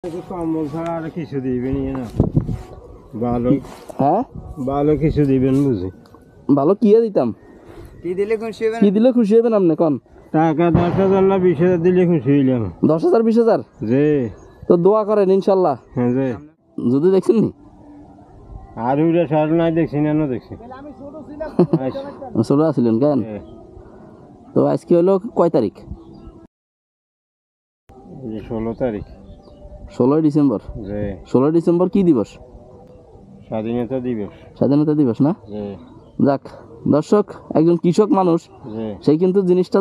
কম্বল ছাড়া আর কিছু দিবেন না। ভালো হ্যাঁ ভালো কিছু দিবেন বুঝি। ভালো কি দিতাম? কি দিলে খুশি হবেন? কি দিলে খুশি হবেন আপনি কোন? টাকা 10,000 না 20,000 দিলে খুশি হইলাম। 10,000 20,000? যে তো দোয়া করেন ইনশাল্লাহ। হ্যাঁ যে যদি দেখছেন নি আর উড়ে সার নাই দেখছি না দেখছি। চলে আসছিলেন কেন? তো আজকে হলো কয় তারিখ? 16 তারিখ। 16 ডিসেম্বর। যে 16 ডিসেম্বর কি দিবস? স্বাধীনতা দিবস। স্বাধীনতা দিবস না? যে যাক দর্শক, একজন কৃষক মানুষ যে সেই কিন্তু জিনিসটা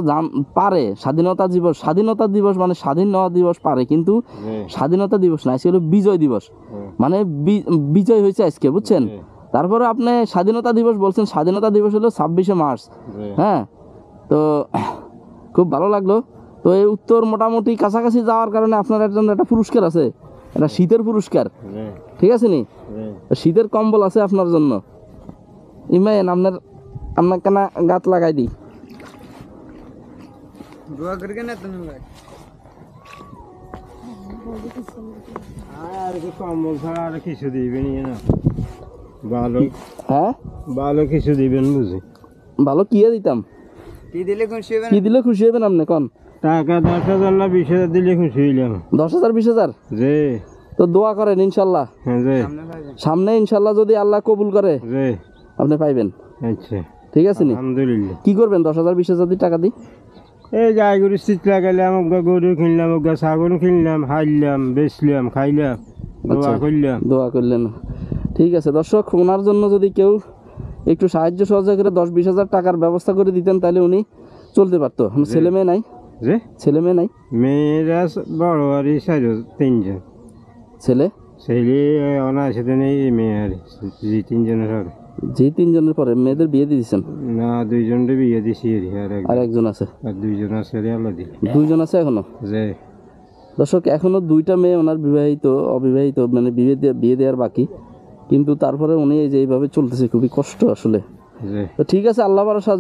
পারে। স্বাধীনতা দিবস মানে স্বাধীন হওয়া দিবস পারে, কিন্তু স্বাধীনতা দিবস না, আজকে হলো বিজয় দিবস। মানে বিজয় হয়েছে আজকে, বুঝছেন? তারপরে আপনি স্বাধীনতা দিবস বলছেন, স্বাধীনতা দিবস হলো 26শে মার্চ। হ্যাঁ, তো খুব ভালো লাগলো। তো এই উত্তর মোটামুটি কাছাকাছি যাওয়ার কারণে আপনার একজন একটা পুরস্কার আছে, একটা শীতের পুরস্কার, ঠিক আছে নি? শীতের কম্বল আছে আপনার জন্য। ইমাইন আপনার কেনা গাত লাগাই দিই। দোয়া করকে না তুমি ভাই। আর কম্বল ছাড়া আর কিছু দিবেন না। ভালো হ্যাঁ ভালো কিছু দিবেন বুঝি। ভালো কি দিতাম? কি দিলে খুশি হবেন? কি দিলে খুশি হবেন আপনি কোন? টাকা 10,000 না 20,000 দিলে খুশি হইলাম। 10,000 20,000? যে তো দোয়া করেন ইনশাল্লাহ। হ্যাঁ যে সামনে ভাইবেন। সামনে ইনশাল্লাহ যদি আল্লাহ কবুল করে যে আপনি পাইবেন। আচ্ছা ঠিক আছে নি? আলহামদুলিল্লাহ। কি করবেন 10,000 20,000 দিয়ে টাকা দিই? এই গাই গরু শীত লাগাইলাম, গরু কিনলাম, ছাগল কিনলাম, হাইলাম, বেচলাম, খাইলাম, দোয়া করলাম। দোয়া করলেন, ঠিক আছে। দর্শক, ওনার জন্য যদি কেউ একটু সাহায্য সহযোগ করে 10-20,000 টাকার ব্যবস্থা করে দিতেন তাহলে উনি চলতে পারতো। ছেলে মেয়ে নাই? যে ছেলে মেয়ে নাই? মেয়েরা বড় আর তিনজন ছেলে ছেলে অনায়াসে নেই, মেয়ে আর তিনজনের হবে। যে 3জনের পরে মেয়েদের বিয়ে দিয়ে দিচ্ছেন? না, দুইজনের বিয়ে দিছি। আর একজন আছে? আর দুইজন আছে আলাদি। 2জন আছে এখনো? যে দর্শক, এখনো 2টা মেয়ে ওনার বিবাহিত অবিবাহিত, মানে বিয়ে দেওয়ার বাকি, কিন্তু তারপরে উনি এই যে এইভাবে চলতেছে, খুবই কষ্ট আসলে। তো ঠিক আছে, আল্লাহ ভরসা।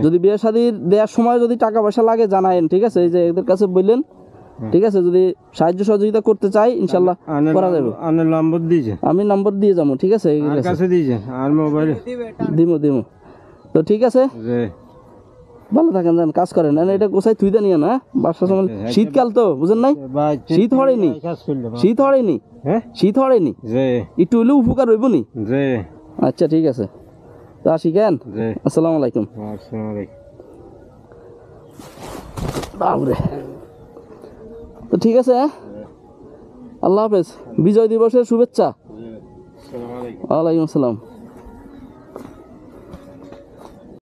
যদি বিয়ে শাদী দেওয়ার সময় যদি টাকা পয়সা লাগে জানায়েন, ঠিক আছে? এই যে এদের কাছে বললেন, ঠিক আছে? যদি সাহায্য সহযোগিতা করতে চাই ইনশাল্লাহ করা যাবে। নম্বর দিয়েছে, আমি নম্বর দিয়ে যাবো, ঠিক আছে? কাছে দিয়েছে আর মোবাইল দিমো। তো ঠিক আছে, ভালো থাকেন, যান কাজ করেন। এটা গোছাই থুই দেন না বাসার সময়। শীতকাল তো বুঝেন নাই, শীত হয়নি, হ্যাঁ শীত হয়নি, একটু হলেও উপকার হইব নি। আচ্ছা ঠিক আছে, তো আসি কেন? আসসালামু আলাইকুম। বাবরে, তো ঠিক আছে, আল্লাহ হাফেজ। বিজয় দিবসের শুভেচ্ছা। ওয়ালাইকুম আসসালাম।